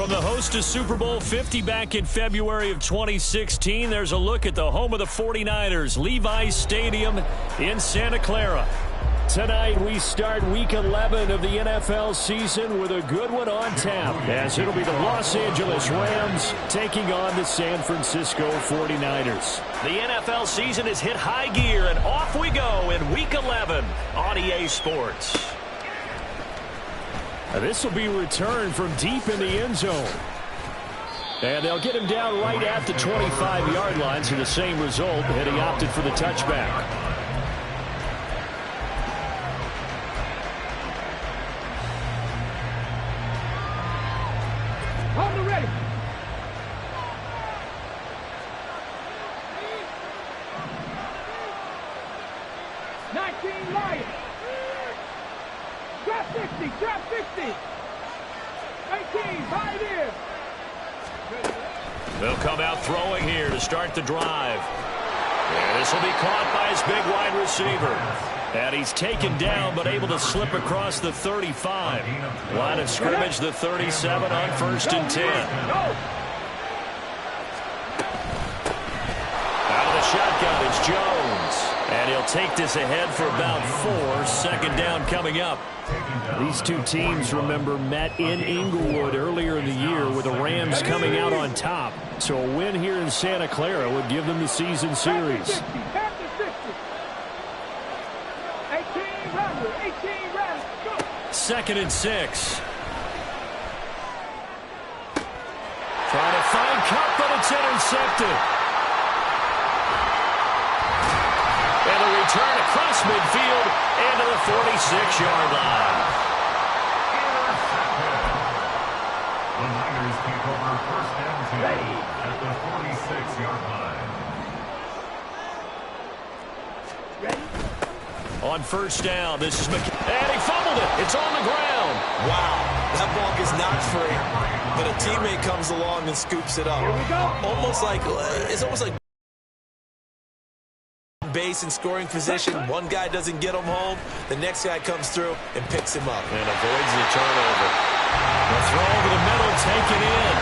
From the host to Super Bowl 50 back in February of 2016, there's a look at the home of the 49ers, Levi's Stadium in Santa Clara. Tonight, we start Week 11 of the NFL season with a good one on tap, as it'll be the Los Angeles Rams taking on the San Francisco 49ers. The NFL season has hit high gear, and off we go in Week 11 on EA Sports. This will be returned from deep in the end zone. And they'll get him down right at the 25-yard line, so the same result, and he opted for the touchback. On the ready. Lions. Drop 60, drop 60. 18, Pioneers. They'll come out throwing here to start the drive. And this will be caught by his big wide receiver. And he's taken down, but able to slip across the 35. Line of scrimmage, the 37 on 1st and 10. Out of the shotgun, it's Jones. And he'll take this ahead for about 4. Second down coming up. These two teams, remember, met in Inglewood earlier in the year with the Rams coming out on top. So a win here in Santa Clara would give them the season series. 2nd and 6. Trying to find Cup, but it's intercepted. And a return across midfield and to the 46-yard line. The Niners take over 1st and 10 at the 46-yard line. On 1st down, this is McKinnon. And he fumbled it. It's on the ground. Wow, that ball is not free, but a teammate comes along and scoops it up. Here we go. It's almost like base and scoring position. One guy doesn't get him home. The next guy comes through and picks him up. And avoids the turnover. The throw over the middle, taken in.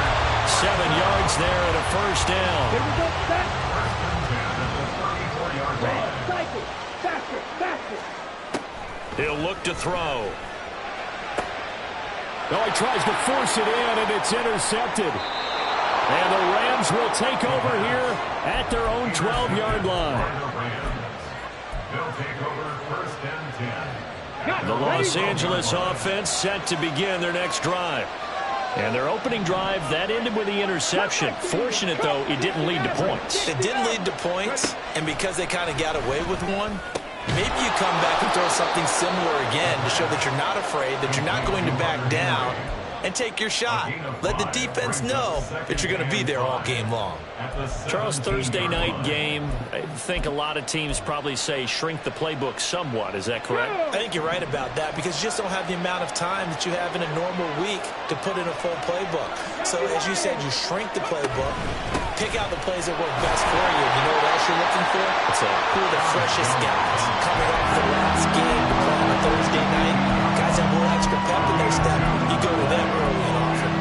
7 yards there and a 1st down. Here we go. Set. 1st and 10 at the 34-yard line. Cycle. Faster, faster. He'll look to throw. Oh, he tries to force it in, and it's intercepted. And the Rams will take over here at their own 12-yard line. They'll take over 1st and 10. The Los Angeles offense set to begin their next drive. And their opening drive, that ended with the interception. Fortunate, though, it didn't lead to points. It didn't lead to points, and because they kind of got away with one, maybe you come back and throw something similar again to show that you're not afraid, that you're not going to back down, and take your shot. Let the defense know that you're going to be there all game long. Charles, Thursday night game, I think a lot of teams probably say shrink the playbook somewhat. Is that correct? I think you're right about that because you just don't have the amount of time that you have in a normal week to put in a full playbook. So, as you said, you shrink the playbook, pick out the plays that work best for you. You know what else you're looking for? Who are the freshest guys coming off the last game to play on a Thursday night? Guys have a little extra pep in their step. You go to them early and often.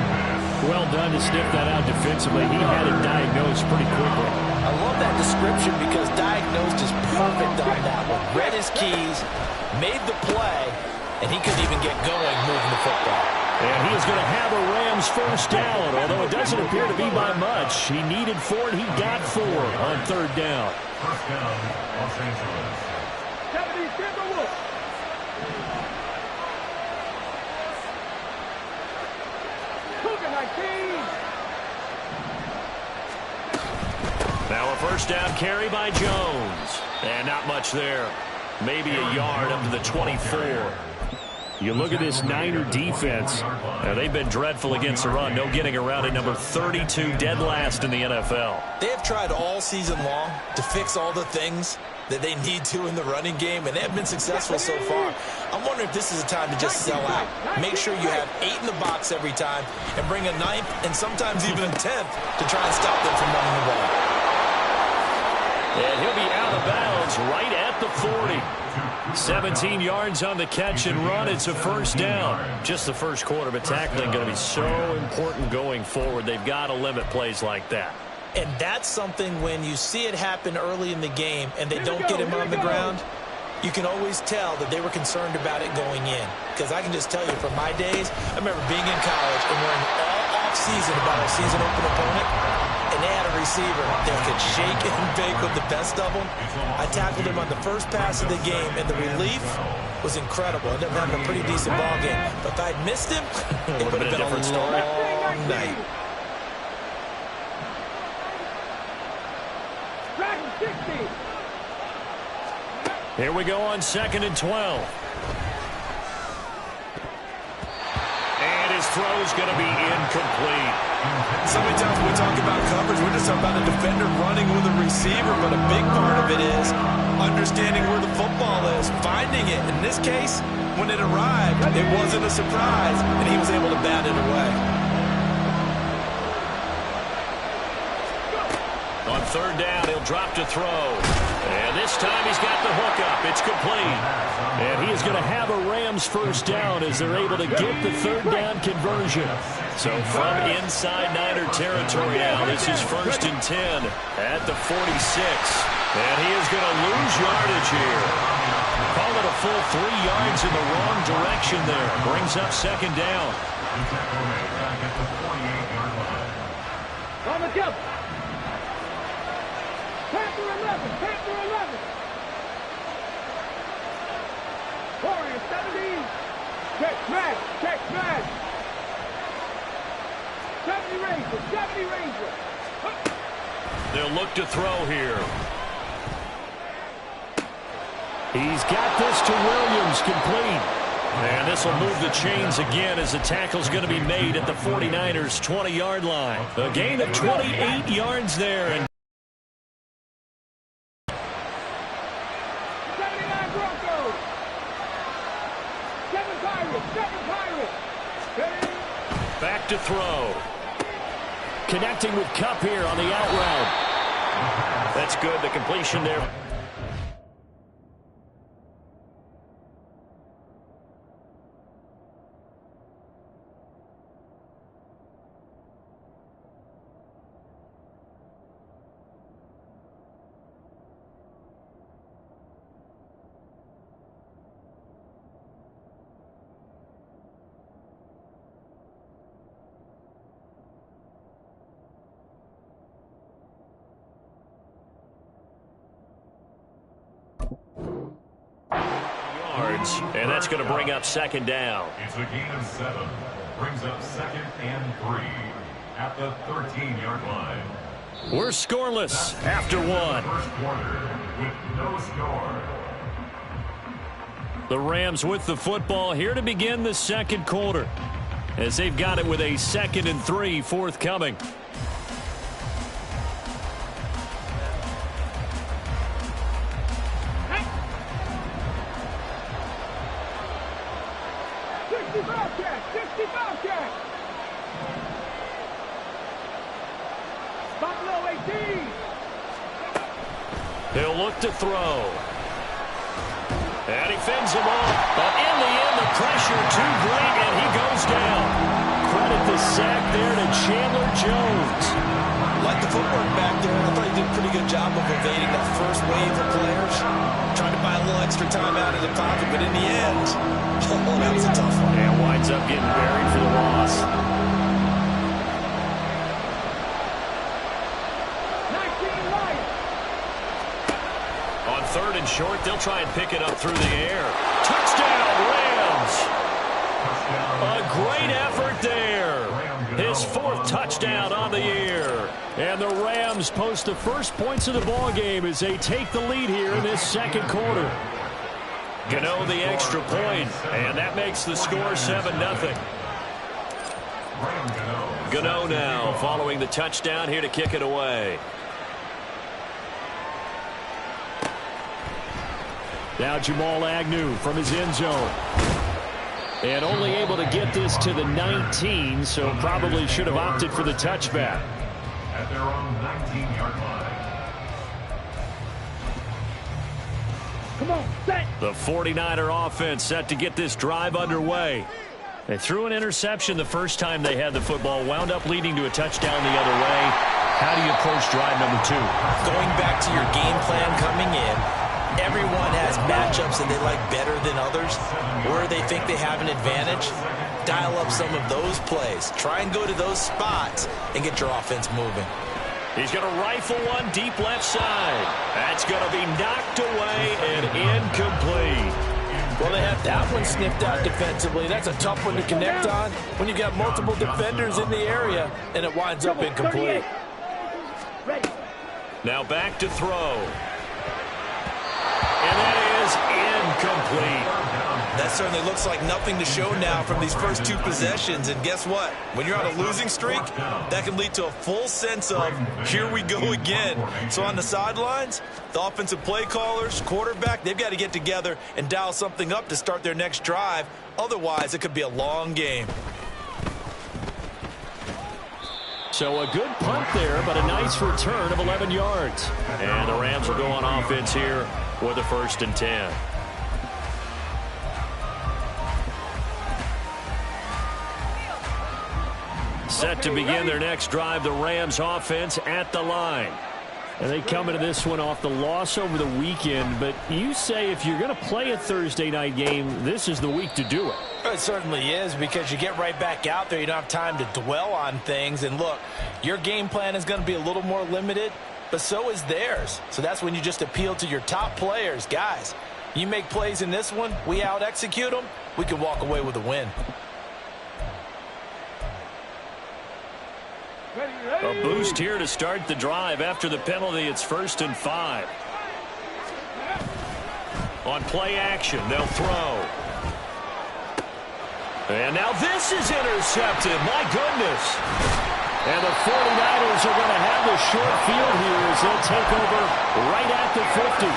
Well done to sniff that out defensively. He had it diagnosed pretty quickly. I love that description because diagnosed is perfect on that one. Read his keys, made the play, and he couldn't even get going moving the football. And he is going to have a Rams 1st down, although it doesn't appear to be by much. He needed 4, and he got 4 on 3rd down. 1st down, Los Angeles. 70, Timberwolves. Now a 1st down carry by Jones. And not much there. Maybe a yard up to the 24. You look at this Niner defense. They've been dreadful against the run. No getting around it. Number 32, dead last in the NFL. They have tried all season long to fix all the things that they need to in the running game, and they have been successful so far. I'm wondering if this is a time to just sell out. Make sure you have 8 in the box every time and bring a 9th and sometimes even a 10th to try and stop them from running the ball. And he'll be out of bounds right at the 40. 17 yards on the catch and run. It's a first down. Just the first quarter, but tackling going to be so important going forward. They've got to limit plays like that. And that's something when you see it happen early in the game and they don't get him on the ground, you can always tell that they were concerned about it going in. Because I can just tell you from my days, I remember being in college and worrying all off-season about a season-open opponent, and they had a receiver that could shake and bake with the best of them. I tackled him on the first pass of the game, and the relief was incredible. I ended up having a pretty decent ball game. But if I'd missed him, it would have been a different story. Night. Here we go on 2nd and 12. And his throw's going to be incomplete. So many times when we talk about coverage, we're just talking about a defender running with a receiver, but a big part of it is understanding where the football is, finding it. In this case, when it arrived, it wasn't a surprise, and he was able to bat it away. On 3rd down, he'll drop to throw. And this time he's got the hook up. It's complete. And he is going to have a Rams first down as they're able to get the 3rd down conversion. So from inside Niner territory now, this is 1st and 10 at the 46. And he is going to lose yardage here. Call it a full 3 yards in the wrong direction there. Brings up 2nd down. On the jump. Panther 11, Panther 11. Warrior 17. Check smash, check smash. 70 Ranger, 70 Ranger. They'll look to throw here. He's got this to Williams, complete. And this will move the chains again as the tackle's going to be made at the 49ers' 20-yard line. A gain of 28 yards there. And 79 Broncos. 7 Pirates, 7 Pirates. back to throw. Connecting with Kupp here on the out route. That's good, the completion there. And that's going to bring up 2nd down. It's a gain of 7. Brings up 2nd and 3 at the 13-yard line. We're scoreless after 1. First quarter with no score. The Rams with the football here to begin the 2nd quarter, as they've got it with a 2nd and 3 forthcoming. He'll look to throw. And he fends him off. But in the end, the pressure too great, and he goes down. Credit the sack there to Chandler Jones. Like the footwork back there, I thought he did a pretty good job of evading that first wave of players. Trying to buy a little extra time out of the pocket, but in the end, oh, that was a tough one. And winds up getting buried for the loss. On 3rd and short, they'll try and pick it up through the air. Touchdown, Rams! A great effort there. His 4th touchdown on the year. And the Rams post the first points of the ball game as they take the lead here in this 2nd quarter. Gano the extra point, and that makes the score 7-0. Gano now following the touchdown here to kick it away. Now Jamal Agnew from his end zone. And only able to get this to the 19, so probably should have opted for the touchback. At their own 19-yard line. Come on, set. The 49er offense set to get this drive underway. They threw an interception the first time they had the football, wound up leading to a touchdown the other way. How do you approach drive number 2? Going back to your game plan coming in, everyone has matchups that they like better than others. Where they think they have an advantage, dial up some of those plays. Try and go to those spots and get your offense moving. He's going to rifle one deep left side. That's going to be knocked away and incomplete. Well, they have that one sniffed out defensively. That's a tough one to connect on when you got multiple defenders in the area, and it winds up incomplete. Ready. Now back to throw. And that is incomplete. That certainly looks like nothing to show now from these first 2 possessions. And guess what? When you're on a losing streak, that can lead to a full sense of, here we go again. So on the sidelines, the offensive play callers, quarterback, they've got to get together and dial something up to start their next drive. Otherwise, it could be a long game. So a good punt there, but a nice return of 11 yards. And the Rams will go on offense here with a 1st and 10. Set to begin their next drive, the Rams offense at the line. And they come into this one off the loss over the weekend, but you say if you're going to play a Thursday night game, this is the week to do it. It certainly is, because you get right back out there. You don't have time to dwell on things. And look, your game plan is going to be a little more limited, but so is theirs. So that's when you just appeal to your top players. Guys, you make plays in this one, we out-execute them, we can walk away with a win. A boost here to start the drive. After the penalty, it's 1st and 5. On play action, they'll throw. And now this is intercepted. My goodness. And the 49ers are going to have the short field here as they'll take over right at the 50.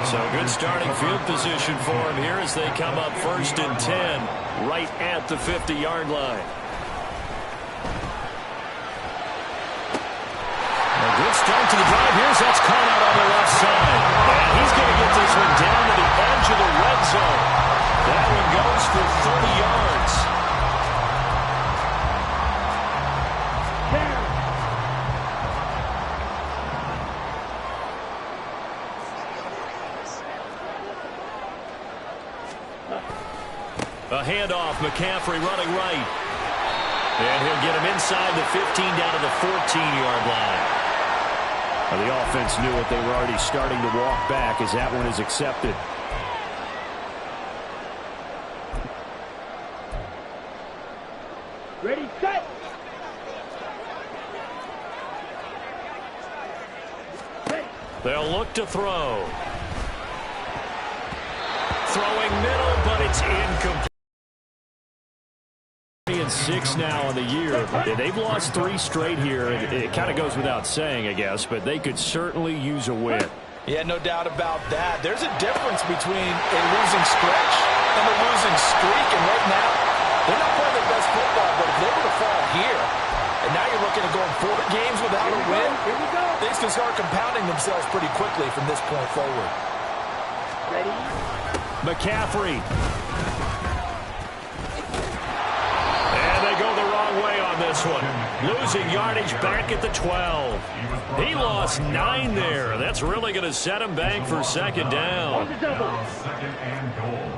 So good starting field position for him here as they come up 1st and 10 right at the 50-yard line. A good start to the drive. Here's that's caught out on the left side. And he's going to get this one down to the edge of the red zone. That one goes for 30 yards. A handoff, McCaffrey running right. And he'll get him inside the 15 down to the 14-yard line. The offense knew it. They were already starting to walk back as that one is accepted. Ready, set. They'll look to throw. Throwing middle, but it's incomplete. 6 now on the year. They've lost 3 straight here. It kind of goes without saying, I guess, but they could certainly use a win. Yeah, no doubt about that. There's a difference between a losing stretch and a losing streak, and right now, they're not playing their best football, but if they were to fall here, and now you're looking at going 4 games without a win, things can start compounding themselves pretty quickly from this point forward. Ready? McCaffrey. Go the wrong way on this one. Losing yardage back at the 12. He lost 9 there. That's really going to set him back for 2nd down. Now 2nd and goal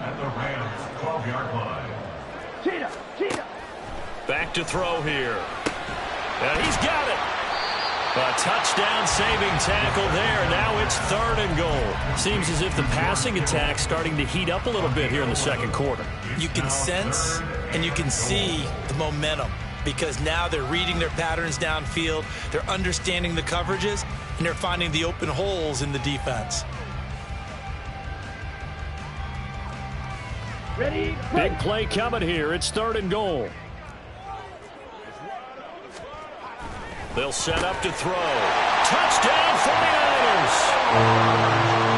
at the Rams 12-yard line. Cheetah. Back to throw here. And he's got it. A touchdown saving tackle there. Now it's 3rd and goal. Seems as if the passing attack's starting to heat up a little bit here in the 2nd quarter. You can sense and you can see the momentum because now they're reading their patterns downfield, they're understanding the coverages, and they're finding the open holes in the defense. Ready? Big play coming here. It's 3rd and goal. They'll set up to throw. Touchdown 49ers!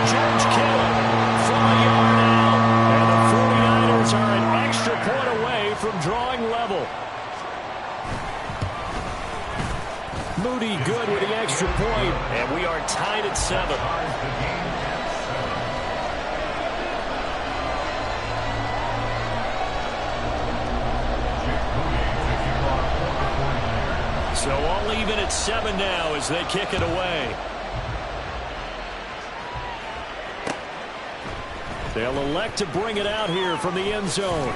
George Kittle from a yard out. And the 49ers are an extra point away from drawing level. Moody good with the extra point, and we are tied at 7. So all even at 7 now as they kick it away. They'll elect to bring it out here from the end zone.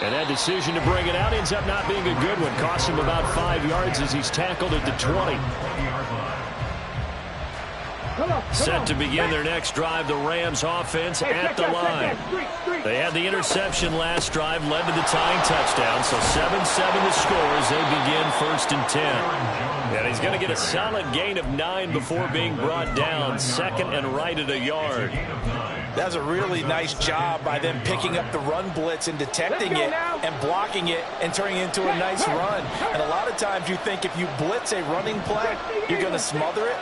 And that decision to bring it out ends up not being a good one. Costs him about 5 yards as he's tackled at the 20. Set to begin their next drive, the Rams offense at the line. They had the interception last drive, led to the tying touchdown, so 7-7 the score as they begin 1st and 10. And he's going to get a solid gain of 9 before being brought down, second and right at a yard. That's a really nice job by them picking up the run blitz and detecting it and blocking it and turning it into a nice run. And a lot of times you think if you blitz a running play, you're going to smother it.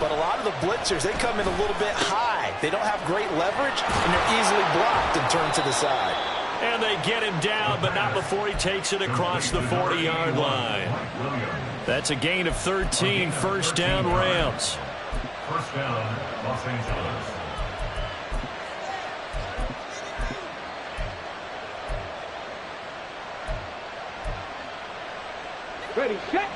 But a lot of the blitzers, they come in a little bit high. They don't have great leverage, and they're easily blocked and turned to the side. And they get him down, but not before he takes it across the 40-yard line. That's a gain of 13, 1st down Rams. 1st down, Los Angeles. Ready, set.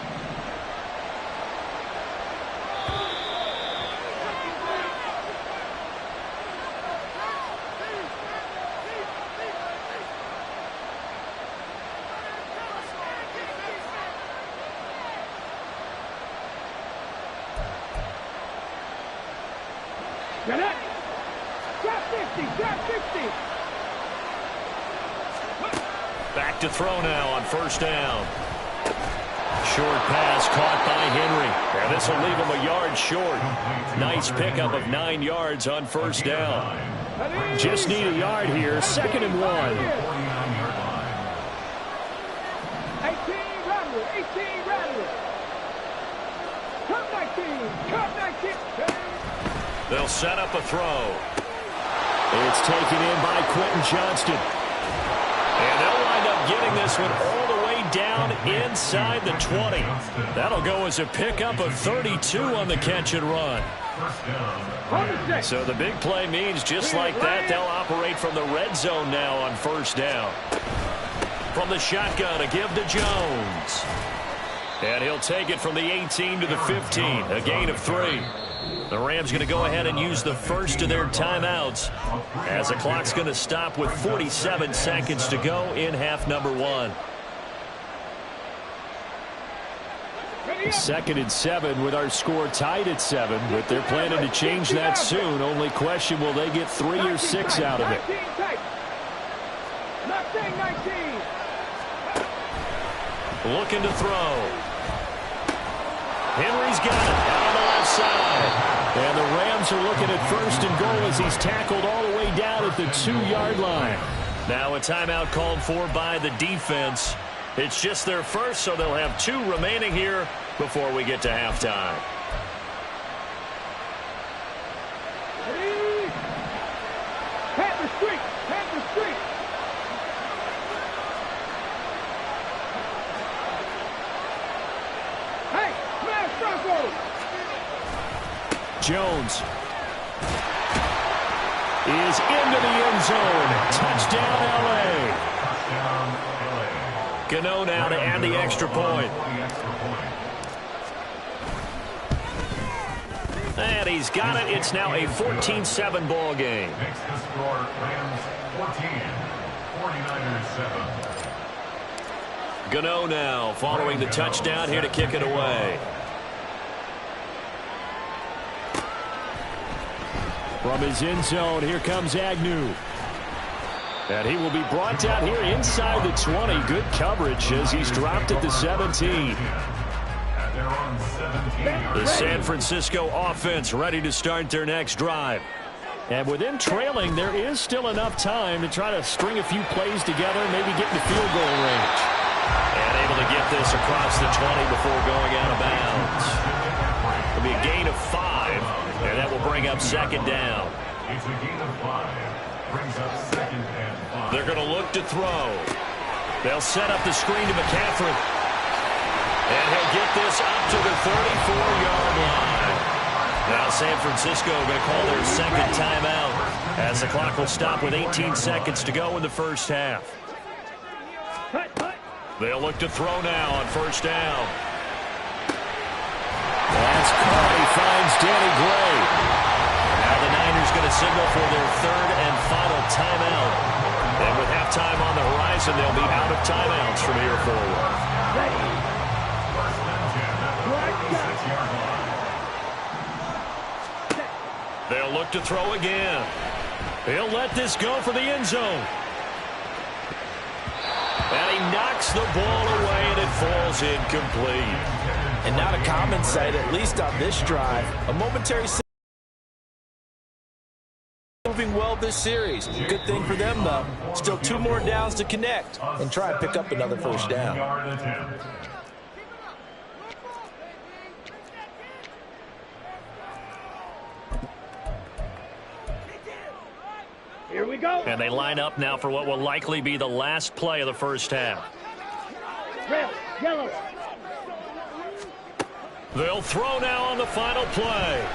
Get it. Drop 50, drop 50. Back to throw now on 1st down. Short pass caught by Henry. And this will leave him a yard short. Nice pickup of 9 yards on 1st down. Just need a yard here, 2nd and 1. 18 Rattler, 18 Rattler. Cut 19, cut 19. They'll set up a throw. It's taken in by Quentin Johnston. And they'll wind up getting this one all the way down inside the 20. That'll go as a pickup of 32 on the catch and run. So the big play means just like that, they'll operate from the red zone now on 1st down. From the shotgun, a give to Jones. And he'll take it from the 18 to the 15, a gain of 3. The Rams going to go ahead and use the first of their timeouts as the clock's going to stop with 47 seconds to go in half number 1. 2nd and 7 with our score tied at 7, but they're planning to change that soon. Only question, will they get 3 or 6 out of it? 19. Looking to throw. Henry's got it out on the left side. And the Rams are looking at 1st and goal as he's tackled all the way down at the 2-yard line. Now a timeout called for by the defense. It's just their first, so they'll have 2 remaining here before we get to halftime. Panther Street, Panther Street. Hey, smash Broncos. Jones is into the end zone. Touchdown, L.A. Gano now to add the extra point. And he's got it. It's now a 14-7 ball game. Makes the score Rams 14, 49ers 7. Gano now following the touchdown here to kick it away. From his end zone, here comes Agnew. And he will be brought down here inside the 20. Good coverage as he's dropped at the 17. The San Francisco offense ready to start their next drive. And with them trailing, there is still enough time to try to string a few plays together, maybe get in the field goal range. And able to get this across the 20 before going out of bounds. It'll be a gain of 5, and that will bring up 2nd down. It's a gain of 5. Brings up 2nd and 5. They're going to look to throw. They'll set up the screen to McCaffrey. And he'll get this up to the 34-yard line. Now San Francisco going to call their second timeout as the clock will stop with 18 seconds to go in the first half. They'll look to throw now on first down. That's Curry finds Danny Gray. Now the Niners going to signal for their third and final timeout. And with halftime on the horizon, they'll be out of timeouts from here forward. They'll look to throw again. He'll let this go for the end zone. And he knocks the ball away, and it falls incomplete. And not a common sight, at least on this drive. A momentary moving well this series. Good thing for them, though. Still 2 more downs to connect and try and pick up another first down. Here we go. And they line up now for what will likely be the last play of the first half. Red, yellow. They'll throw now on the final play.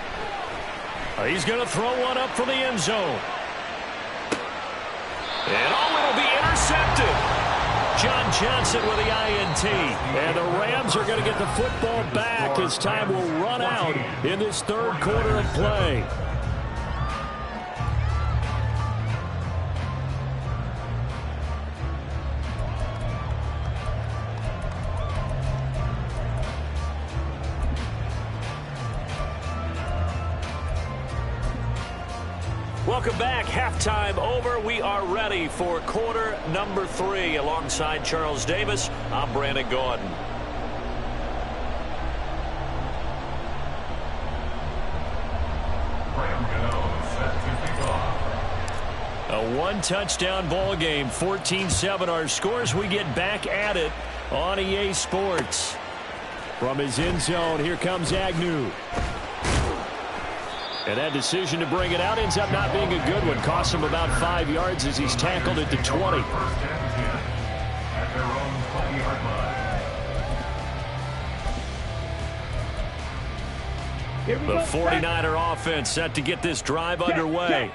He's going to throw one up from the end zone. And it'll be intercepted. John Johnson with the INT. And the Rams are going to get the football back as time will run out in this third quarter of play. Welcome back. Halftime over. We are ready for quarter number 3. Alongside Charles Davis, I'm Brandon Gordon. A one-touchdown ball game, 14-7 our scores. We get back at it on EA Sports. From his end zone, here comes Agnew. And that decision to bring it out ends up not being a good one. Costs him about 5 yards as he's tackled at the 20. The 49er offense set to get this drive underway.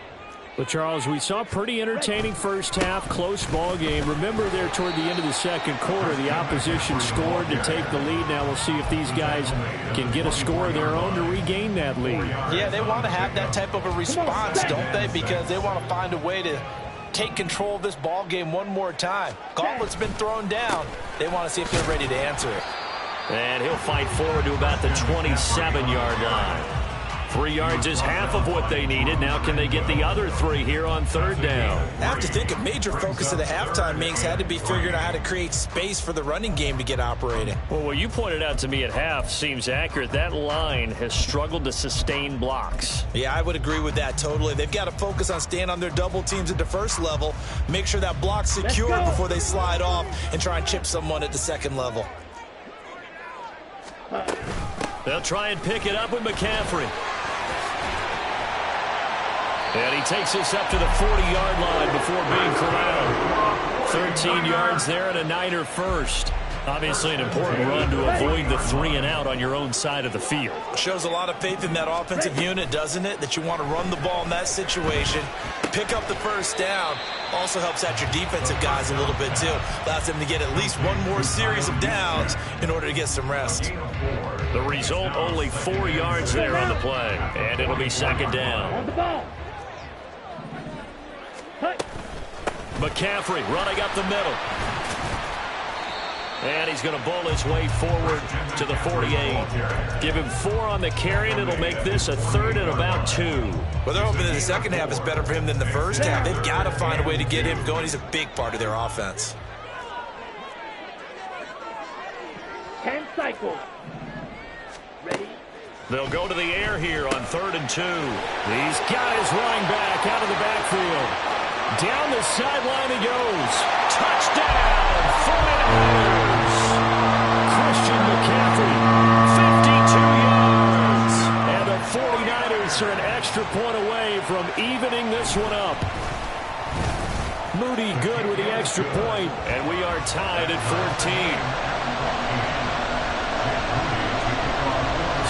Well, Charles, we saw a pretty entertaining first half, close ball game. Remember there toward the end of the second quarter, the opposition scored to take the lead. Now we'll see if these guys can get a score of their own to regain that lead. Yeah, they want to have that type of a response, don't they? Because they want to find a way to take control of this ball game one more time. Gauntlet's been thrown down. They want to see if they're ready to answer it. And he'll fight forward to about the 27-yard line. 3 yards is half of what they needed. Now can they get the other 3 here on third down? I have to think a major focus of the halftime meetings had to be figuring out how to create space for the running game to get operating. Well, what you pointed out to me at half seems accurate. That line has struggled to sustain blocks. Yeah, I would agree with that totally. They've got to focus on staying on their double teams at the first level, make sure that block's secure before they slide off and try and chip someone at the second level. They'll try and pick it up with McCaffrey. And he takes this up to the 40-yard line before being corralled. 13 yards there and a Niner first. Obviously an important run to avoid the 3-and-out on your own side of the field. Shows a lot of faith in that offensive unit, doesn't it? That you want to run the ball in that situation. Pick up the first down. Also helps out your defensive guys a little bit, too. Allows them to get at least one more series of downs in order to get some rest. The result, only 4 yards there on the play. And it'll be second down. McCaffrey running up the middle. And he's going to bowl his way forward to the 48. Give him 4 on the carry, and it'll make this a third and about 2. Well, they're hoping that the second half is better for him than the first half. They've got to find a way to get him going. He's a big part of their offense. 10 cycles. Ready? They'll go to the air here on 3rd and 2. He's got his running back out of the backfield. Down the sideline he goes. Touchdown, 49ers. Christian McCaffrey, 52 yards. And the 49ers are an extra point away from evening this one up. Moody good with the extra point, and we are tied at 14.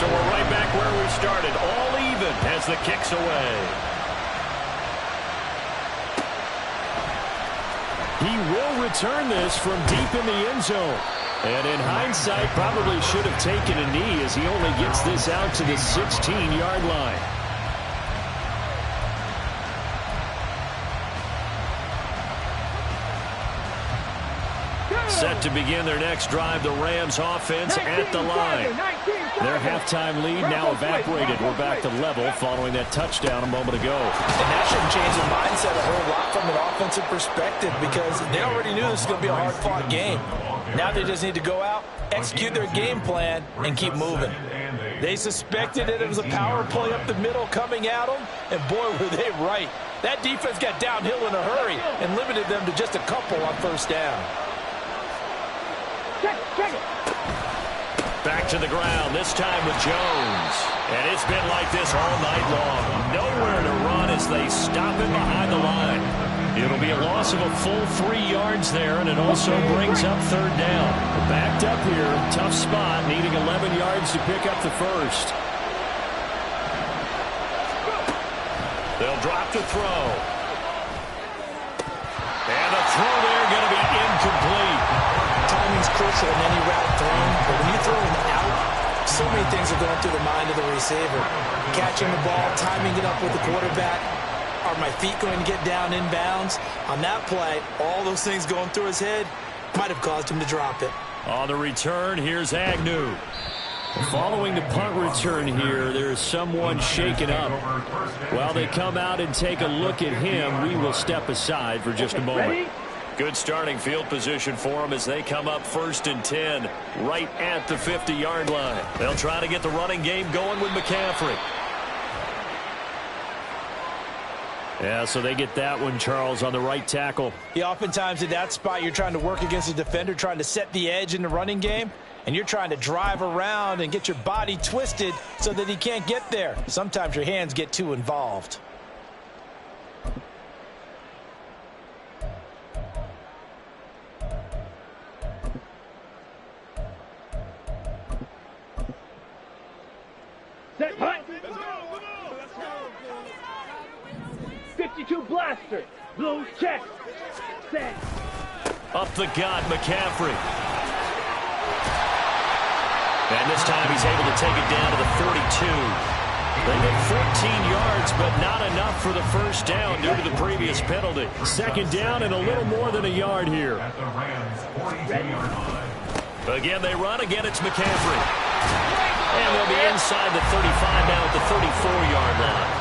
So we're right back where we started, all even as the kick's away. He will return this from deep in the end zone. And in hindsight, probably should have taken a knee as he only gets this out to the 16-yard line. Set to begin their next drive, the Rams offense at the line. Their halftime lead now evaporated. We're back to level following that touchdown a moment ago. And that shouldn't change the mindset a whole lot from an offensive perspective because they already knew this was going to be a hard-fought game. Now they just need to go out, execute their game plan, and keep moving. They suspected that it was a power play up the middle coming at them, and boy, were they right. That defense got downhill in a hurry and limited them to just a couple on first down. Back to the ground, this time with Jones. And it's been like this all night long. Nowhere to run as they stop him behind the line. It'll be a loss of a full 3 yards there, and it also brings up third down. Backed up here, tough spot, needing 11 yards to pick up the first. They'll drop the throw. And the throw there going to be incomplete. Timing's crucial in any route thrown, but when you throw an out, so many things are going through the mind of the receiver. Catching the ball, timing it up with the quarterback. Are my feet going to get down in bounds? On that play, all those things going through his head might have caused him to drop it. On the return, here's Agnew. Following the punt return here, there is someone shaken up. While they come out and take a look at him, we will step aside for just a moment. Good starting field position for them as they come up 1st and 10, right at the 50-yard line. They'll try to get the running game going with McCaffrey. Yeah, so they get that one, Charles, on the right tackle. Yeah, oftentimes in that spot, you're trying to work against a defender, trying to set the edge in the running game, and you're trying to drive around and get your body twisted so that he can't get there. Sometimes your hands get too involved. Set, hut. 52 blaster. Blue check. Set. Up the gut, McCaffrey. And this time he's able to take it down to the 42. They get 14 yards, but not enough for the first down due to the previous penalty. Second down and a little more than a yard here. At the Rams' 42-yard line. Again, they run. Again, it's McCaffrey. And they'll be inside the 35 now at the 34-yard line.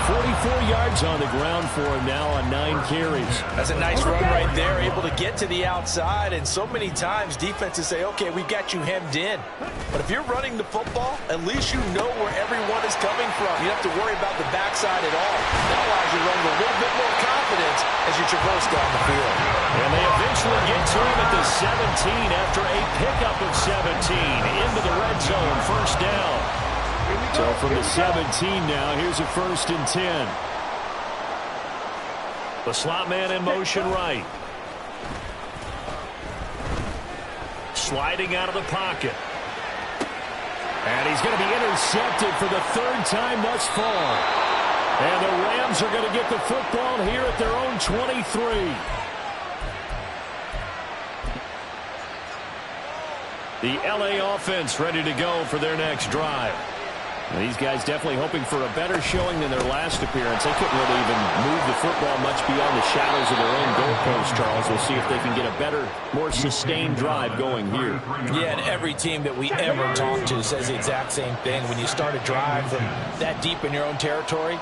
44 yards on the ground for him now on 9 carries. That's a nice run right there, able to get to the outside. And so many times defenses say, okay, we got you hemmed in. But if you're running the football, at least you know where everyone is coming from. You don't have to worry about the backside at all. That allows you to run with a little bit more confidence as you traverse down the field. And they eventually get to him at the 17 after a pickup of 17 into the red zone, first down. So from the 17 now, here's a 1st and 10. The slot man in motion right. Sliding out of the pocket. And he's going to be intercepted for the 3rd time thus far. And the Rams are going to get the football here at their own 23. The LA offense ready to go for their next drive. And these guys definitely hoping for a better showing than their last appearance. They couldn't really even move the football much beyond the shadows of their own goalpost, Charles. We'll see if they can get a better, more sustained drive going here. Yeah, and every team that we ever talk to says the exact same thing. When you start a drive from that deep in your own territory,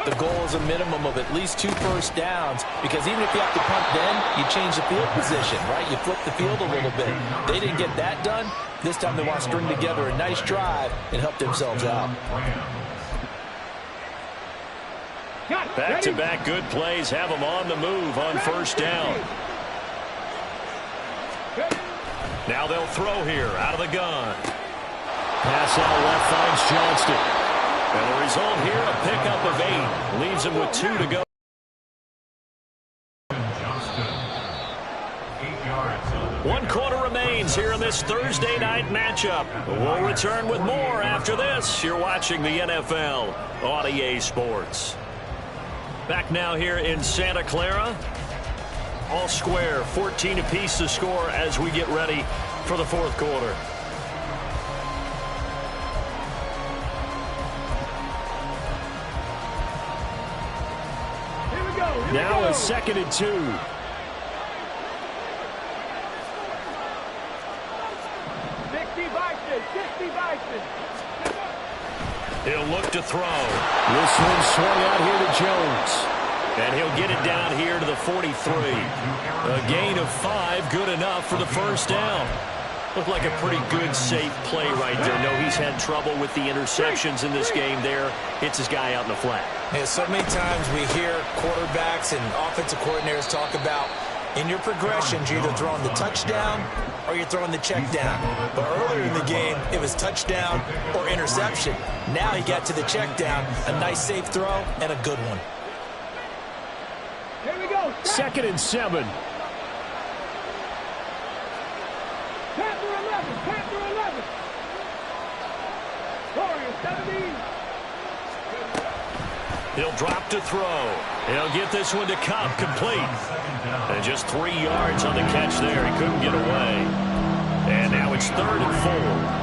the goal is a minimum of at least 2 first downs, because even if you have to punt then, you change the field position, right? You flip the field a little bit. They didn't get that done. This time they want to string together a nice drive and help themselves out. Back-to-back good plays have them on the move on first down. Now they'll throw here out of the gun. Pass out left finds Johnston. And the result here, a pickup of 8. Leaves him with 2 to go. Johnston, 8 yards on the One quarter remains here in this Thursday night matchup. We'll return with more after this. You're watching the NFL on EA Sports. Back now here in Santa Clara. All square, 14 apiece to score as we get ready for the fourth quarter. Now a 2nd and 2. He'll look to throw. This one swung out here to Jones. And he'll get it down here to the 43. A gain of 5, good enough for the first down. Looked like a pretty good, safe play right there. No, he's had trouble with the interceptions in this game there. Hits his guy out in the flat. Yeah, so many times we hear quarterbacks and offensive coordinators talk about in your progressions, you're either throwing the touchdown or you're throwing the check down. But earlier in the game, it was touchdown or interception. Now he got to the check down, a nice safe throw, and a good one. Here we go. 2nd and 7. Panther 11. Panther 11. Warriors 17. He'll drop to throw. He'll get this one to Cobb, complete. And just 3 yards on the catch there. He couldn't get away. And now it's 3rd and 4.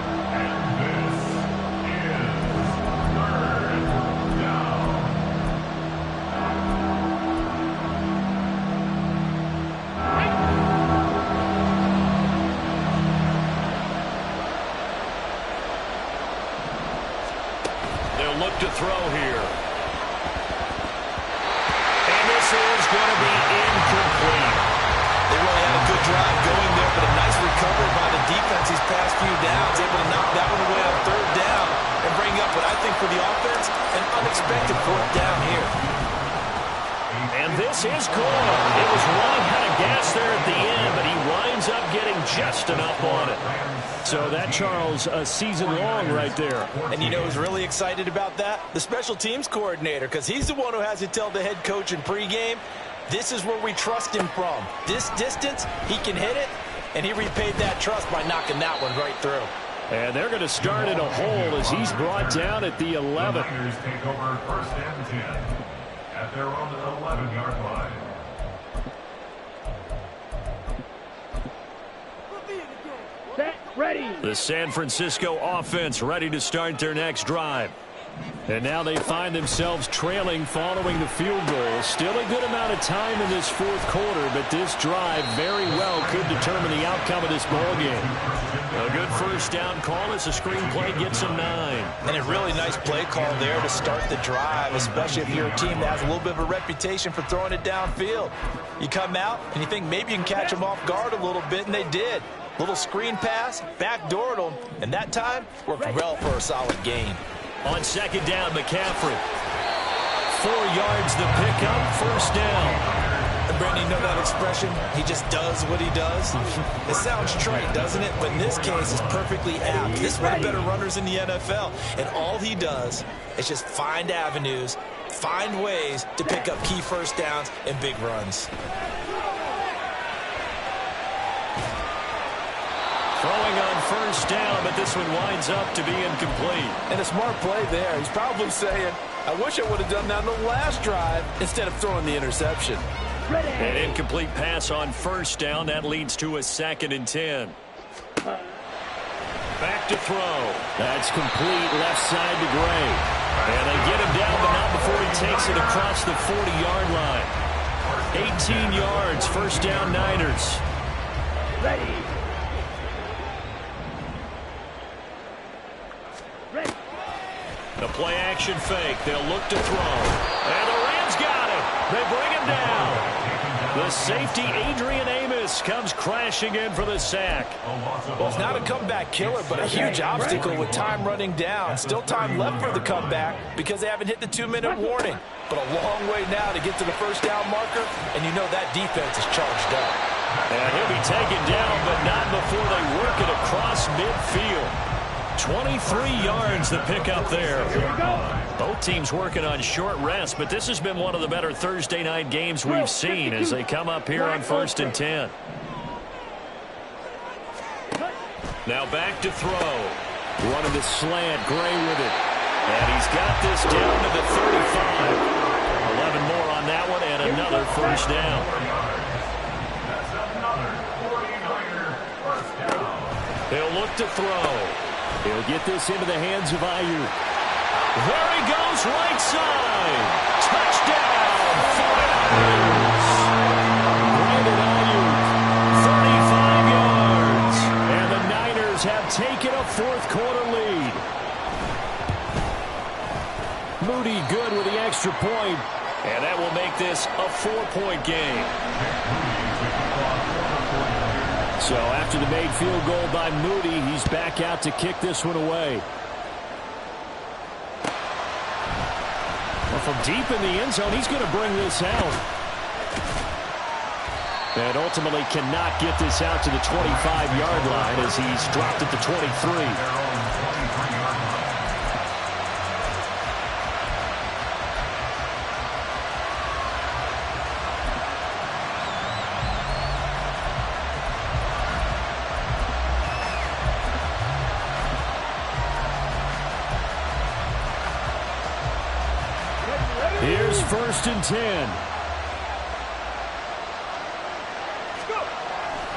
Look to throw here. And this is going to be incomplete. They really had a good drive going there, but a nice recovery by the defense these past few downs. Able to knock that one away on 3rd down and bring up what I think for the offense, an unexpected 4th down here. And this is good. It was running out of gas there at the end, but he winds up getting just enough on it. So that, Charles, a season long right there. And you know who's really excited about that? The special teams coordinator, because he's the one who has to tell the head coach in pregame, this is where we trust him from. This distance, he can hit it, and he repaid that trust by knocking that one right through. And they're going to start in a hole as he's brought down at the 11. The Niners take over 1st and 10 at their own 11-yard line. Set. Ready. The San Francisco offense ready to start their next drive. And now they find themselves trailing following the field goal. Still a good amount of time in this fourth quarter, but this drive very well could determine the outcome of this ball game. A good first down call as the screenplay gets them 9. And a really nice play call there to start the drive, especially if you're a team that has a little bit of a reputation for throwing it downfield. You come out and you think maybe you can catch them off guard a little bit, and they did. Little screen pass, backdoored them, and that time worked well for a solid gain. On 2nd down, McCaffrey. 4 yards the pickup, 1st down. And Brandon, you know that expression? He just does what he does. It sounds trite, doesn't it? But in this case, it's perfectly apt. This is one of the better runners in the NFL. And all he does is just find avenues, find ways to pick up key first downs and big runs. Throwing on 1st down, but this one winds up to be incomplete. And a smart play there. He's probably saying, I wish I would have done that on the last drive instead of throwing the interception. Ready. An incomplete pass on 1st down. That leads to a 2nd and 10. Back to throw. That's complete left side to Gray. And they get him down, but not before he takes it across the 40-yard line. 18 yards, 1st down Niners. Ready. The play-action fake. They'll look to throw. And the Rams got him. They bring him down. The safety, Adrian Amos, comes crashing in for the sack. Well, it's not a comeback killer, but a huge obstacle with time running down. Still time left for the comeback because they haven't hit the 2-minute warning. But a long way now to get to the 1st down marker, and you know that defense is charged up. And he'll be taken down, but not before they work it across midfield. 23 yards the pickup there. Both teams working on short rest, but this has been one of the better Thursday night games we've seen as they come up here on 1st and 10. Now back to throw. Running the slant, Gray with it. And he's got this down to the 35. 11 more on that one and another first down. That's another 49er first down. He'll look to throw. He'll get this into the hands of Ayuk. There he goes, right side. Touchdown, 49ers. Brandon Ayuk, 35 yards. And the Niners have taken a fourth-quarter lead. Moody good with the extra point. And that will make this a 4-point game. So after the made field goal by Moody, he's back out to kick this one away. Well, from deep in the end zone, he's going to bring this out. And ultimately cannot get this out to the 25-yard line as he's dropped at the 23. Here's 1st and 10.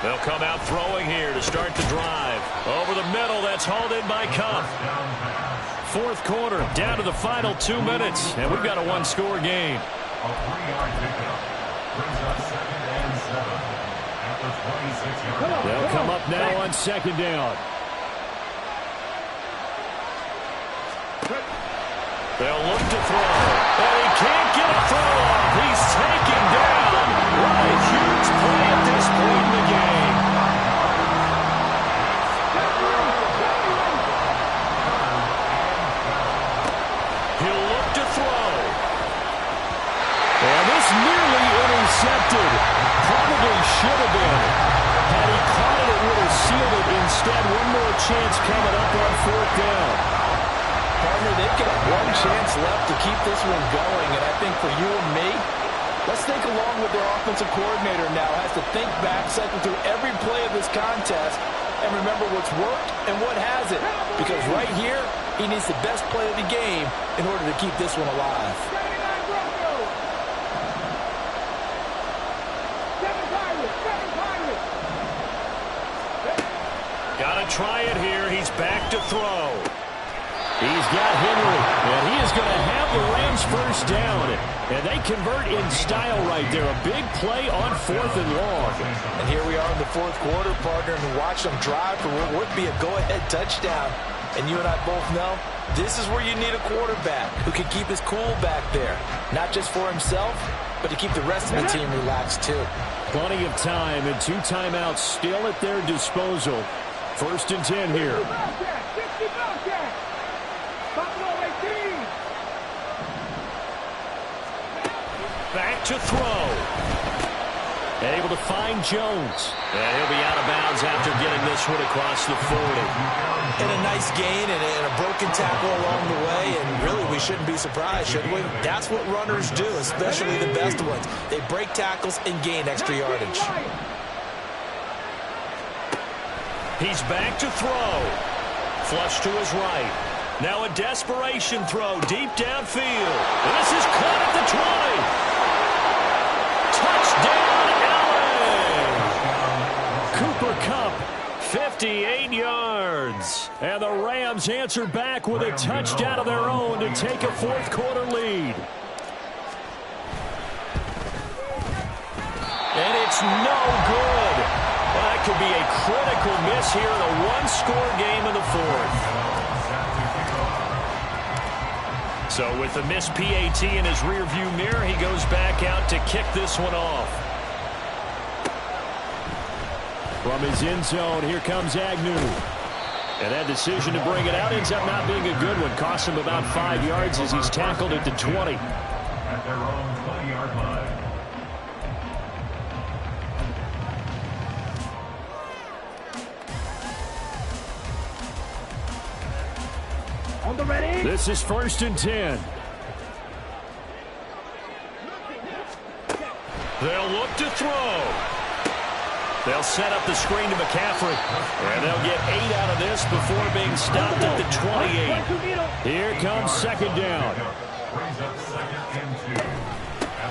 They'll come out throwing here to start the drive. Over the middle, that's hauled in by Cup. Fourth quarter, down to the final 2 minutes, and we've got a one-score game. A 3-yard pickup brings up 2nd and 7 at the 26-yard line. They'll come up now on 2nd down. They'll look to throw. And he can't get a throw off. He's taken down. What a huge play at this point in the game. He'll look to throw. And this nearly intercepted. Probably should have been. Had he caught it, it would have sealed it. Instead, one more chance coming up on 4th down. Partner, they've got one chance left to keep this one going, and I think for you and me, let's think along with their offensive coordinator now. Has to think back, cycle through every play of this contest, and remember what's worked and what hasn't. Because right here, he needs the best play of the game in order to keep this one alive. Got to try it here. He's back to throw. He's got Henry, and he is going to have the Rams first down. And they convert in style right there. A big play on 4th and long. And here we are in the fourth quarter, partner, and watch them drive for what would be a go-ahead touchdown. And you and I both know this is where you need a quarterback who can keep his cool back there. Not just for himself, but to keep the rest of the team relaxed too. Plenty of time and 2 timeouts still at their disposal. 1st and 10 here. Back to throw. Able to find Jones. And he'll be out of bounds after getting this one across the 40. And a nice gain and a broken tackle along the way. And really, we shouldn't be surprised, should we? That's what runners do, especially the best ones. They break tackles and gain extra yardage. He's back to throw. Flush to his right. Now a desperation throw deep downfield. And this is caught at the 20. Touchdown, Allen! Cooper Kupp, 58 yards. And the Rams answer back with a touchdown of their own to take a fourth-quarter lead. And it's no good. Well, that could be a critical miss here in a one-score game in the fourth. So with the missed PAT in his rearview mirror, he goes back out to kick this one off. From his end zone, here comes Agnew. And that decision to bring it out ends up not being a good one. Costs him about 5 yards as he's tackled at the 20. At their own 20-yard line. On the ready. This is 1st and 10. They'll look to throw. They'll set up the screen to McCaffrey. And they'll get 8 out of this before being stopped at the 28. Here comes second down.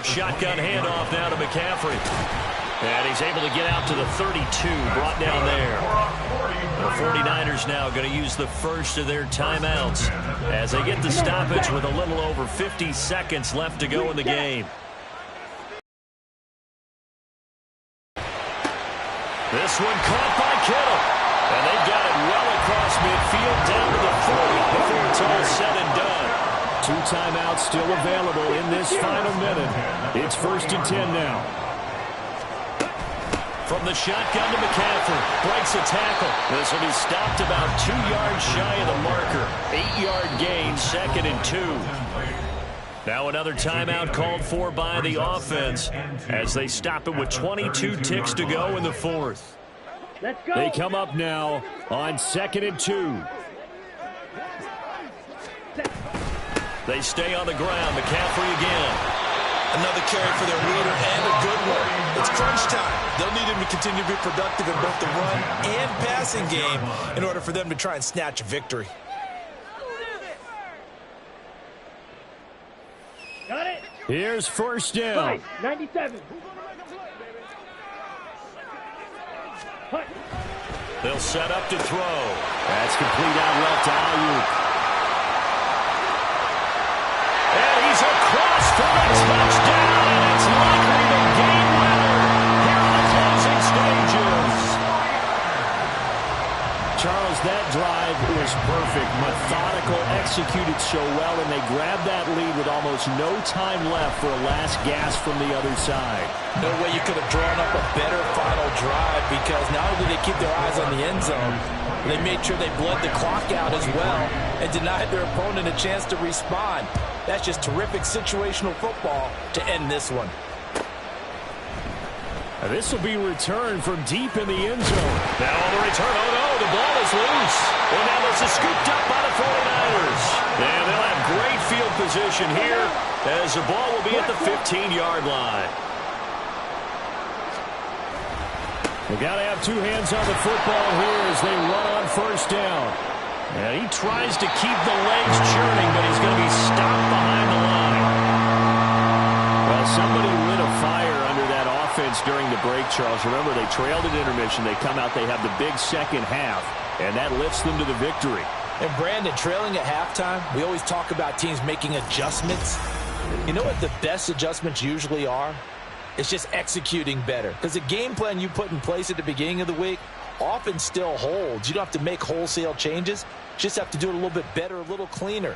Shotgun handoff now to McCaffrey. And he's able to get out to the 32, brought down there. The 49ers now going to use the first of their timeouts as they get the stoppage with a little over 50 seconds left to go in the game. This one caught by Kittle. And they got it well across midfield down to the 40 before it's all said and done. 2 timeouts still available in this final minute. It's 1st and 10 now. From the shotgun to McCaffrey. Breaks a tackle. This will be stopped about 2 yards shy of the marker. 8-yard gain, 2nd and 2. Now another timeout called for by the offense as they stop it with 22 ticks to go in the 4th. They come up now on 2nd and 2. They stay on the ground. McCaffrey again. Another carry for their leader and a good one. It's crunch time. They'll need him to continue to be productive in both the run and passing game in order for them to try and snatch a victory. Got it. Here's first down. 97. They'll set up to throw. That's complete out left to Ayuk. And he's across for the touchdown, and it's likely the game winner here in the closing stages. Charles, that drive was perfect. Methodical, executed so well, and they grabbed that lead with almost no time left for a last gasp from the other side. No way you could have drawn up a better final drive, because not only did they keep their eyes on the end zone, they made sure they bled the clock out as well and denied their opponent a chance to respond. That's just terrific situational football to end this one. This will be returned from deep in the end zone. Now on the return, oh no, the ball is loose. And now this is scooped up by the 49ers. And they'll have great field position here as the ball will be at the 15-yard line. They've got to have 2 hands on the football here as they run on first down. And he tries to keep the legs churning, but he's going to be stopped behind the line. Well, somebody lit a fire under that offense during the break, Charles. Remember, they trailed at intermission. They come out, they have the big second half, and that lifts them to the victory. And Brandon, trailing at halftime, we always talk about teams making adjustments. You know what the best adjustments usually are? It's just executing better. Because the game plan you put in place at the beginning of the week often still holds. You don't have to make wholesale changes. You just have to do it a little bit better, a little cleaner.